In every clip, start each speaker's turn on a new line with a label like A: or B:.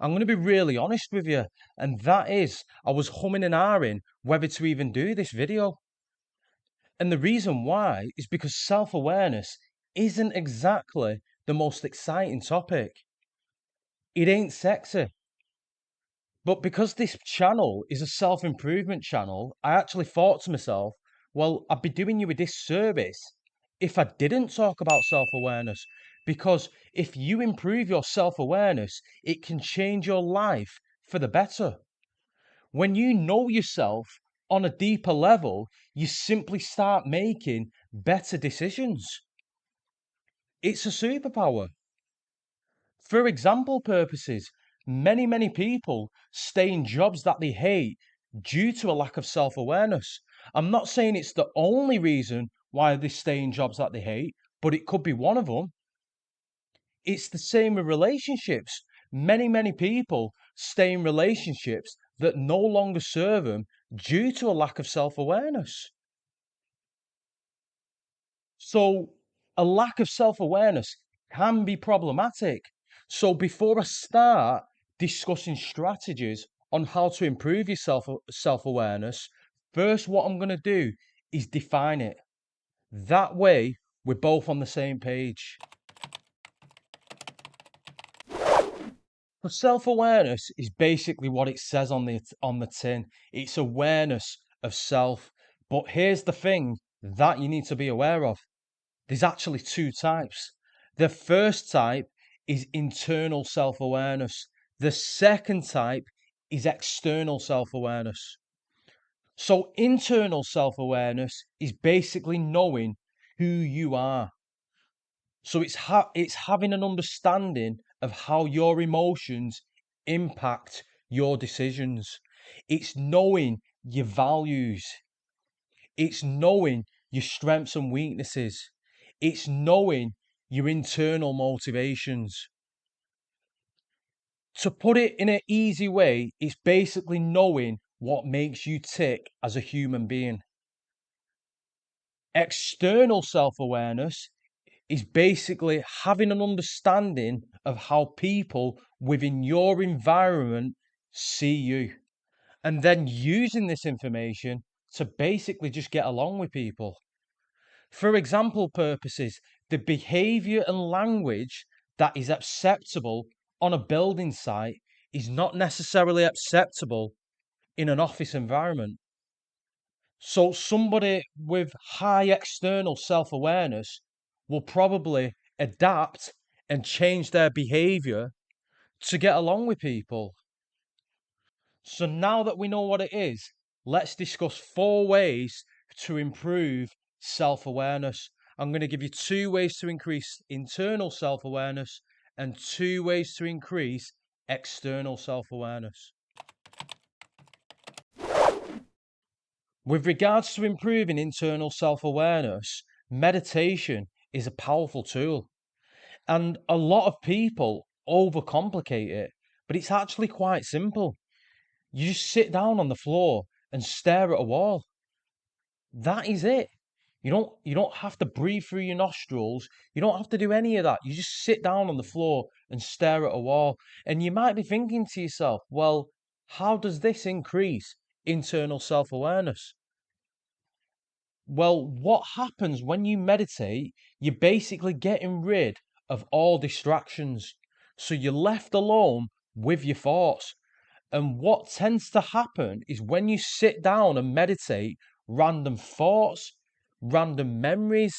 A: I'm going to be really honest with you, and that is, I was humming and ahhing whether to even do this video. And the reason why is because self awareness isn't exactly the most exciting topic. It ain't sexy. But because this channel is a self improvement channel, I actually thought to myself, well, I'd be doing you a disservice if I didn't talk about self awareness. Because if you improve your self awareness, it can change your life for the better. When you know yourself on a deeper level, you simply start making better decisions. It's a superpower. For example purposes, many people stay in jobs that they hate due to a lack of self awareness. I'm not saying it's the only reason why they stay in jobs that they hate, but it could be one of them. It's the same with relationships. Many people stay in relationships that no longer serve them due to a lack of self awareness. So, a lack of self awareness can be problematic. So, before I start discussing strategies on how to improve your self awareness, first, what I'm going to do is define it. That way, we're both on the same page. But self-awareness is basically what it says on the tin. It's awareness of self. But here's the thing that you need to be aware of. There's actually two types. The first type is internal self-awareness. The second type is external self-awareness. So internal self-awareness is basically knowing who you are. So it's having an understanding of how your emotions impact your decisions. It's knowing your values. It's knowing your strengths and weaknesses. It's knowing your internal motivations. To put it in an easy way, it's basically knowing what makes you tick as a human being. External self awareness is basically having an understanding of how people within your environment see you, and then using this information to basically just get along with people. For example purposes, the behavior and language that is acceptable on a building site is not necessarily acceptable in an office environment. So somebody with high external self-awareness will probably adapt and change their behavior to get along with people. So now that we know what it is, let's discuss 4 ways to improve self-awareness. I'm going to give you 2 ways to increase internal self-awareness and 2 ways to increase external self-awareness. With regards to improving internal self awareness, meditation is a powerful tool. And a lot of people overcomplicate it, but it's actually quite simple. You just sit down on the floor and stare at a wall. That is it. You don't have to breathe through your nostrils. You don't have to do any of that. You just sit down on the floor and stare at a wall. And you might be thinking to yourself, well, how does this increase internal self awareness? Well, what happens when you meditate, you're basically getting rid of all distractions. So you're left alone with your thoughts. And what tends to happen is when you sit down and meditate, random thoughts, random memories,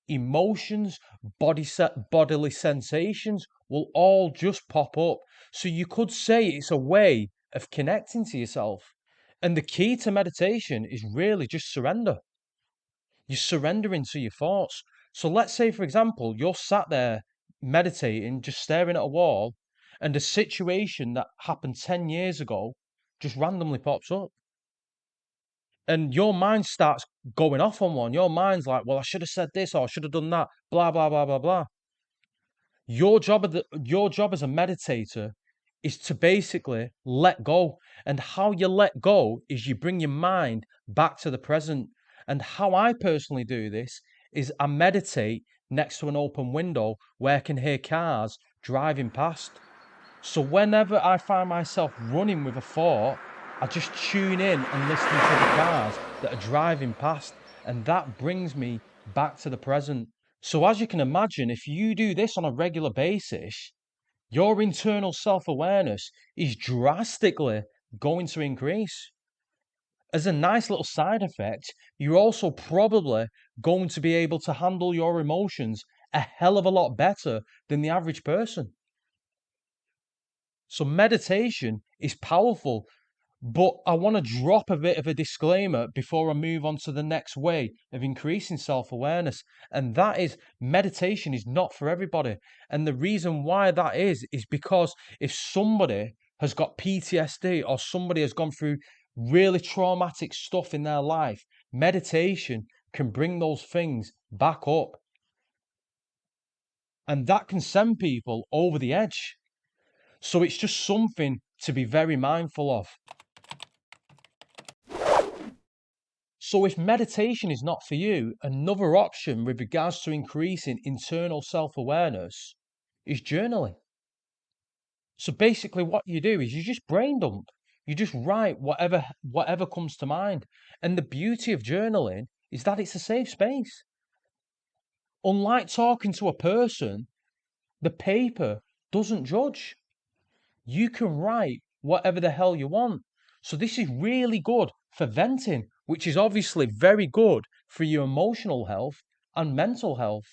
A: emotions, bodily sensations will all just pop up. So you could say it's a way of connecting to yourself. And the key to meditation is really just surrender. You're surrendering to your thoughts. So let's say, for example, you're sat there meditating, just staring at a wall, and a situation that happened 10 years ago just randomly pops up. And your mind starts going off on one. Your mind's like, well, I should have said this or I should have done that, blah, blah, blah, blah, blah. Your job as a meditator is to basically let go. And how you let go is you bring your mind back to the present. And how I personally do this is I meditate next to an open window where I can hear cars driving past. So whenever I find myself running with a thought, I just tune in and listen to the cars that are driving past, and that brings me back to the present. So as you can imagine, if you do this on a regular basis, your internal self-awareness is drastically going to increase. As a nice little side effect, you're also probably going to be able to handle your emotions a hell of a lot better than the average person. So meditation is powerful, but I want to drop a bit of a disclaimer before I move on to the next way of increasing self-awareness. And that is meditation is not for everybody. And the reason why that is because if somebody has got PTSD or somebody has gone through really traumatic stuff in their life, meditation can bring those things back up. And that can send people over the edge. So it's just something to be very mindful of. So if meditation is not for you, another option with regards to increasing internal self-awareness is journaling. So basically what you do is you just brain dump. You just write whatever comes to mind. And the beauty of journaling is that it's a safe space. Unlike talking to a person, the paper doesn't judge. You can write whatever the hell you want. So this is really good for venting, which is obviously very good for your emotional health and mental health.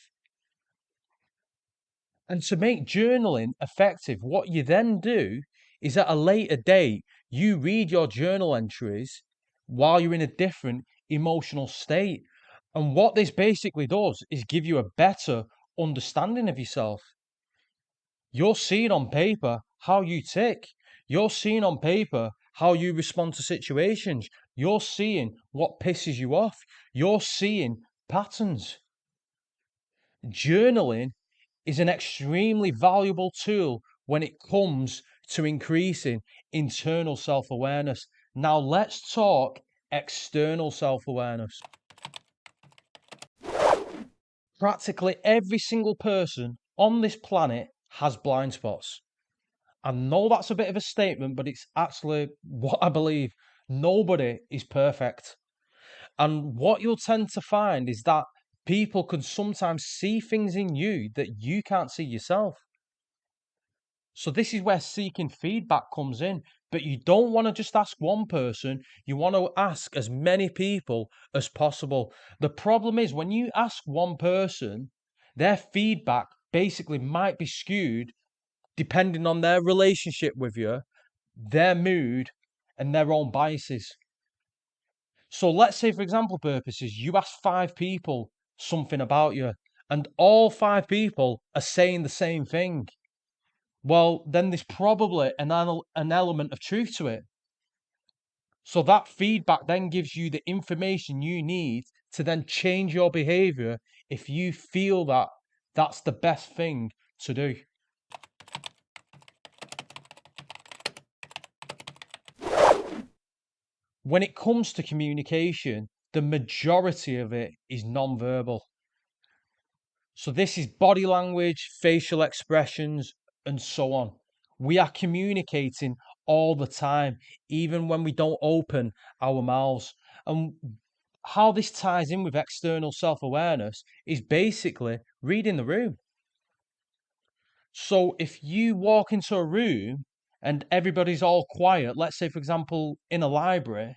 A: And to make journaling effective, what you then do is at a later date, you read your journal entries while you're in a different emotional state. And what this basically does is give you a better understanding of yourself. You're seeing on paper how you tick. You're seeing on paper how you respond to situations. You're seeing what pisses you off. You're seeing patterns. Journaling is an extremely valuable tool when it comes to increasing internal self-awareness. Now let's talk external self-awareness. Practically every single person on this planet has blind spots. I know that's a bit of a statement, but it's actually what I believe. Nobody is perfect. And what you'll tend to find is that people can sometimes see things in you that you can't see yourself. So this is where seeking feedback comes in. But you don't want to just ask one person, you want to ask as many people as possible. The problem is when you ask one person, their feedback basically might be skewed depending on their relationship with you, their mood, and their own biases. So let's say, for example purposes, you ask 5 people something about you, and all 5 people are saying the same thing. Well, then there's probably an element of truth to it. So that feedback then gives you the information you need to then change your behavior if you feel that that's the best thing to do. When it comes to communication, the majority of it is non-verbal. So this is body language, facial expressions, and so on. We are communicating all the time, even when we don't open our mouths. And how this ties in with external self-awareness is basically reading the room. So if you walk into a room and everybody's all quiet, let's say, for example, in a library,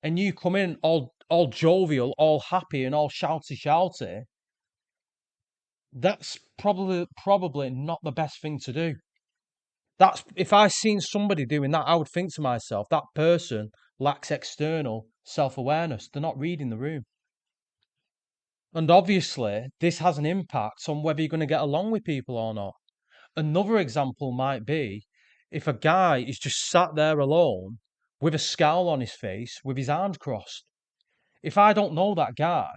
A: and you come in all jovial, all happy, and all shouty, that's probably not the best thing to do. That's if I seen somebody doing that, I would think to myself, that person lacks external self-awareness. They're not reading the room. And obviously, this has an impact on whether you're going to get along with people or not. Another example might be if a guy is just sat there alone with a scowl on his face with his arms crossed. If I don't know that guy,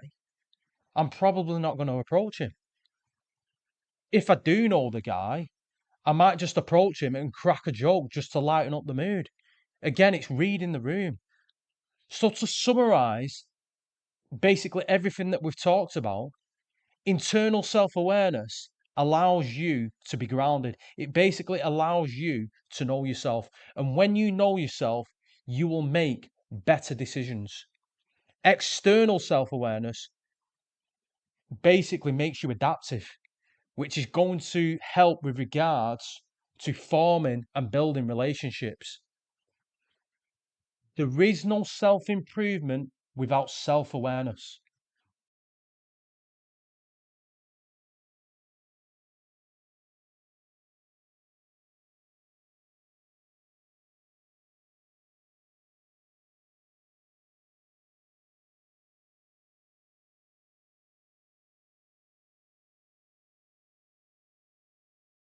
A: I'm probably not going to approach him. If I do know the guy, I might just approach him and crack a joke just to lighten up the mood. Again, it's reading the room. So to summarize basically everything that we've talked about, internal self-awareness allows you to be grounded. It basically allows you to know yourself. And when you know yourself, you will make better decisions. External self awareness basically makes you adaptive, which is going to help with regards to forming and building relationships. There is no self improvement without self awareness.